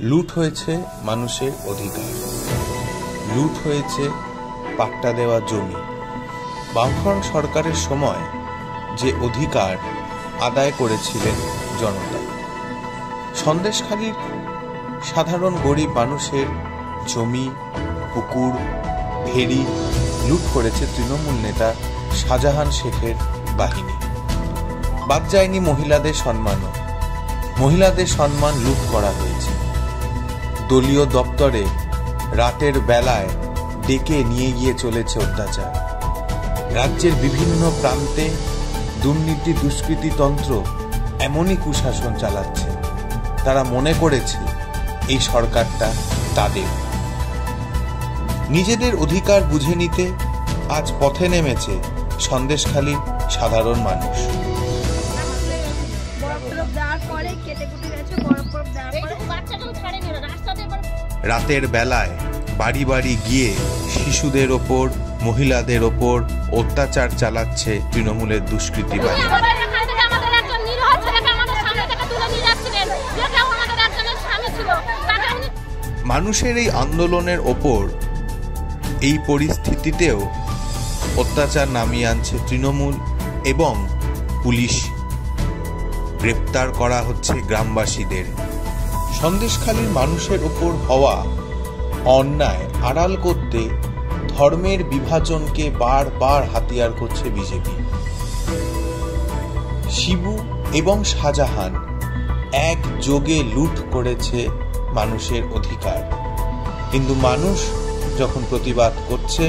লুট হয়েছে মানুষের অধিকার, লুট হয়েছে পাট্টা দেওয়া জমি। বামফ্রন্ট সরকারের সময় যে অধিকার আদায় করেছিলেন জনতা, সন্দেশখালীর সাধারণ গরিব মানুষের জমি, পুকুর, ভেড়ি লুট করেছে তৃণমূল নেতা শাহজাহান শেখের বাহিনী। বাদ যায়নি মহিলাদের সম্মানও। মহিলাদের সম্মান লুট করা হয়েছে। দলীয় দপ্তরে রাতের বেলায় ডেকে নিয়ে গিয়ে চলেছে অত্যাচার। রাজ্যের বিভিন্ন প্রান্তে দুর্নীতি দুষ্কৃতিতন্ত্র এমনই কুশাসন চালাচ্ছে, তারা মনে করেছে এই সরকারটা তাদের। নিজেদের অধিকার বুঝে নিতে আজ পথে নেমেছে সন্দেশখালীর সাধারণ মানুষ। রাতের বেলায় বাড়ি বাড়ি গিয়ে শিশুদের ওপর, মহিলাদের ওপর অত্যাচার চালাচ্ছে তৃণমূলের দুষ্কৃতিবাদী। মানুষের এই আন্দোলনের ওপর এই পরিস্থিতিতেও অত্যাচার নামিয়ে আনছে তৃণমূল এবং পুলিশ। গ্রেপ্তার করা হচ্ছে গ্রামবাসীদের। সন্দেশখালীর মানুষের ওপর হওয়া অন্যায় আড়াল করতে ধর্মের বিভাজনকে বারবার হাতিয়ার করছে বিজেপি। শিবু এবং শাহজাহান একযোগে লুট করেছে মানুষের অধিকার, কিন্তু মানুষ যখন প্রতিবাদ করছে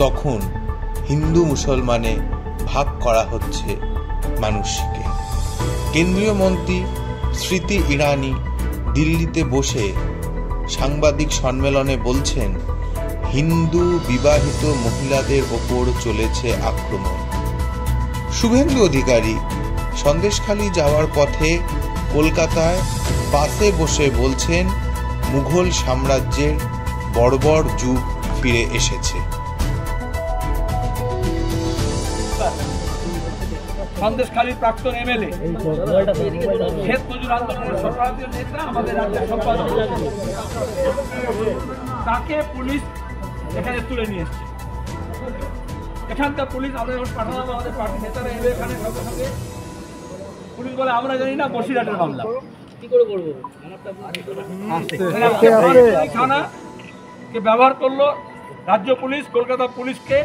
তখন হিন্দু মুসলমানে ভাগ করা হচ্ছে মানুষকে। কেন্দ্রীয় মন্ত্রী স্মৃতি ইরানি দিল্লিতে বসে সাংবাদিক সম্মেলনে বলছেন, হিন্দু বিবাহিত মহিলাদের ওপর চলেছে আক্রমণ। শুভেন্দু অধিকারী সন্দেশখালী যাওয়ার পথে কলকাতায় বাসে বসে বলছেন, মুঘল সাম্রাজ্যের বর্বর যুগ ফিরে এসেছে। সন্দেশখালীর প্রাক্তন এমএলএ, ক্ষেত মজুর আন্দোলনের সর্বভারতীয় নেতা, আমাদের রাজ্যের সম্পাদক, তাকে পুলিশ এখানে তুলে নিয়ে এসছে। এখানকার পুলিশ আমাদের পাঠালাম, আমাদের পার্টি নেতারা এলে এখানে সঙ্গে সঙ্গে পুলিশ বলে আমরা জানি না, বসিরহাটের মামলা কি করে করবো। থানাকে ব্যবহার করলো রাজ্য পুলিশ, কলকাতা পুলিশকে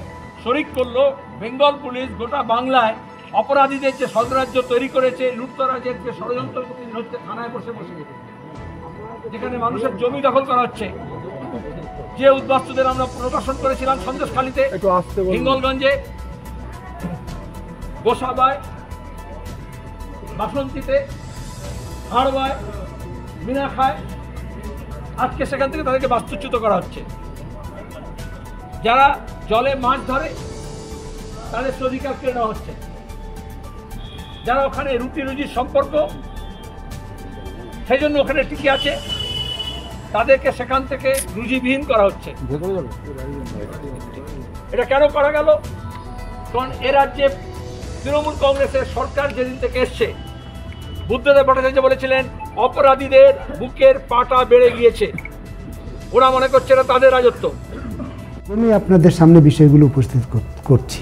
শরিক করলো বেঙ্গল পুলিশ। গোটা বাংলায় অপরাধীদের যে সাম্রাজ্য তৈরি করেছে, লুটতরাজের যে ষড়যন্ত্র হচ্ছে, থানায় বসে বসে যেখানে মানুষের জমি দখল করা হচ্ছে। যে উদ্বাস্তুদের আমরা প্রকাশন করেছিলাম সন্দেশখালীতে, হিঙ্গলগঞ্জে, গোসাবায়, বাসন্তীতে, হাড়বায়, মিনাখায়, আজকে সেখান থেকে তাদেরকে বাস্তুচ্যুত করা হচ্ছে। যারা জলে মাছ ধরে তাদের অধিকার কেড়ে নেওয়া হচ্ছে। যারা ওখানে রুটি রুজির সম্পর্ক, সেই জন্য ওখানে টিকে আছে, তাদেরকে সেখান থেকে রুজিবিহীন করা হচ্ছে। এটা কেন করা গেল? কারণ এ রাজ্যে তৃণমূল কংগ্রেসের সরকার যেদিন থেকে এসছে, বুদ্ধদেব ভট্টাচার্য বলেছিলেন অপরাধীদের বুকের পাটা বেড়ে গিয়েছে। ওরা মনে করছে না তাদের রাজত্ব। আমি আপনাদের সামনে বিষয়গুলো উপস্থিত করছি।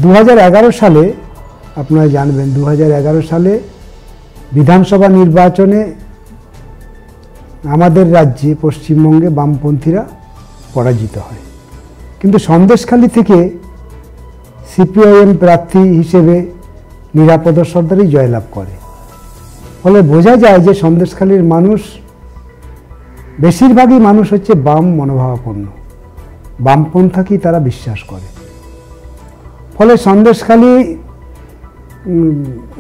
2011 সালে আপনারা জানবেন, 2011 সালে বিধানসভা নির্বাচনে আমাদের রাজ্যে, পশ্চিমবঙ্গে বামপন্থীরা পরাজিত হয়, কিন্তু সন্দেশখালী থেকে সিপিআইএম প্রার্থী হিসেবে নিরাপদ সর্দারই জয়লাভ করে। ফলে বোঝা যায় যে সন্দেশখালীর মানুষ, বেশিরভাগই মানুষ হচ্ছে বাম মনোভাবাপন্ন, বামপন্থাকেই তারা বিশ্বাস করে। ফলে সন্দেশখালী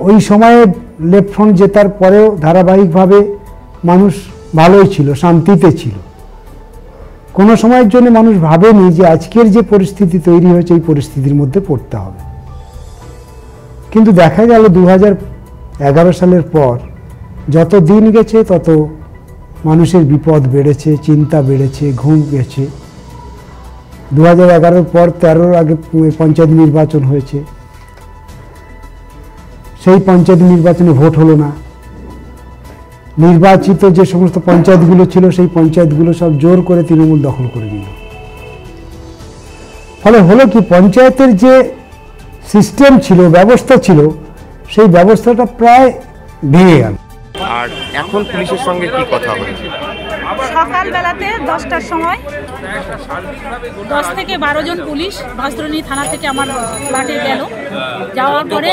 ওই সময়ে লেফট ফ্রন্ট জেতার পরেও ধারাবাহিকভাবে মানুষ ভালোই ছিল, শান্তিতে ছিল। কোনো সময়ের জন্য মানুষ ভাবেনি যে আজকের যে পরিস্থিতি তৈরি হয়েছে এই পরিস্থিতির মধ্যে পড়তে হবে। কিন্তু দেখা গেল 2011 সালের পর যত দিন গেছে তত মানুষের বিপদ বেড়েছে, চিন্তা বেড়েছে, ঘুম গেছে। 2011 পর 13 আগে পঞ্চায়েত নির্বাচন হয়েছে, সেই পঞ্চায়েত নির্বাচনে ভোট হলো না। নির্বাচিত যে সমস্ত পঞ্চায়েতগুলো ছিল সেই পঞ্চায়েতগুলো সব জোর করে তৃণমূল দখল করে নিল। ফলে হলো কি, পঞ্চায়েতের যে সিস্টেম ছিল, ব্যবস্থা ছিল, সেই ব্যবস্থাটা প্রায় ভেঙে গেল। আর এখন পুলিশের সঙ্গে কি কথা হয়েছে? সকালবেলাতে 10টার সময় 10 থেকে 12 জন পুলিশ ভাস্ত্রনী থানা থেকে আমার ফ্ল্যাটে গেল। যাওয়ার পরে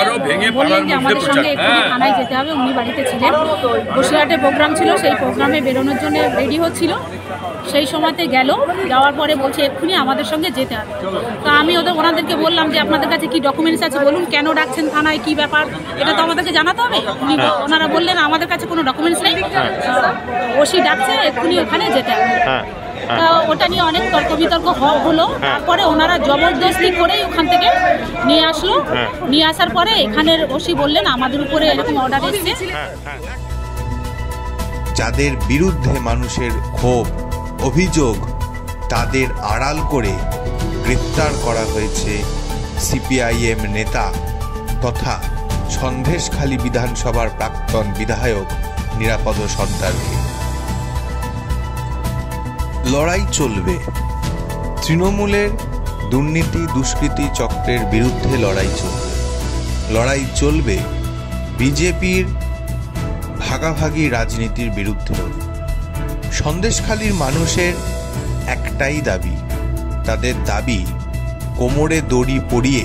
বললেন যে আমাদের সঙ্গে এক্ষুনি থানায় যেতে হবে। উনি বাড়িতে ছিলেন, বসিরহাটে প্রোগ্রাম ছিল, সেই প্রোগ্রামে বেরোনোর জন্য রেডি হচ্ছিল। সেই সময়তে গেল, যাওয়ার পরে বলছে এক্ষুনি আমাদের সঙ্গে যেতে হবে। তো আমি ওনাদেরকে বললাম যে আপনাদের কাছে কি ডকুমেন্টস আছে বলুন, কেন ডাকছেন থানায়, কি ব্যাপার, এটা তো আমাদেরকে জানাতে হবে। ওনারা বললেন আমাদের কাছে কোনো ডকুমেন্টস নেই, ওসি ডাকছে, এক্ষুনি ওখানে যেতে হবে। তা ওটা নিয়ে অনেক তর্ক বিতর্ক হলো। তারপরে ওনারা জবরদস্তি করেই ওখান থেকে নিয়ে আসলো। নিয়ে আসার পরে এখানের ওসি বললেন আমাদের উপরে এরকম অর্ডার এসেছে। যাদের বিরুদ্ধে মানুষের ক্ষোভ, অভিযোগ, তাদের আড়াল করে গ্রেপ্তার করা হয়েছে সিপিআইএম নেতা তথা সন্দেশখালী বিধানসভার প্রাক্তন বিধায়ক নিরাপদ সর্দারকে। লড়াই চলবে, তৃণমূলের দুর্নীতি দুষ্কৃতি চক্রের বিরুদ্ধে লড়াই চলবে। লড়াই চলবে বিজেপির ভাগাভাগি রাজনীতির বিরুদ্ধেও। সন্দেশখালীর মানুষের একটাই দাবি, তাদের দাবি কোমরে দড়ি পরিয়ে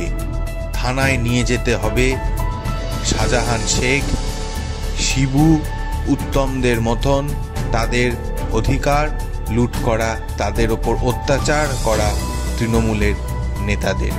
থানায় নিয়ে যেতে হবে শাহজাহান শেখ, শিবু, উত্তমদের মতন তাদের অধিকার লুট করা, তাদের ওপর অত্যাচার করা তৃণমূলের নেতাদের।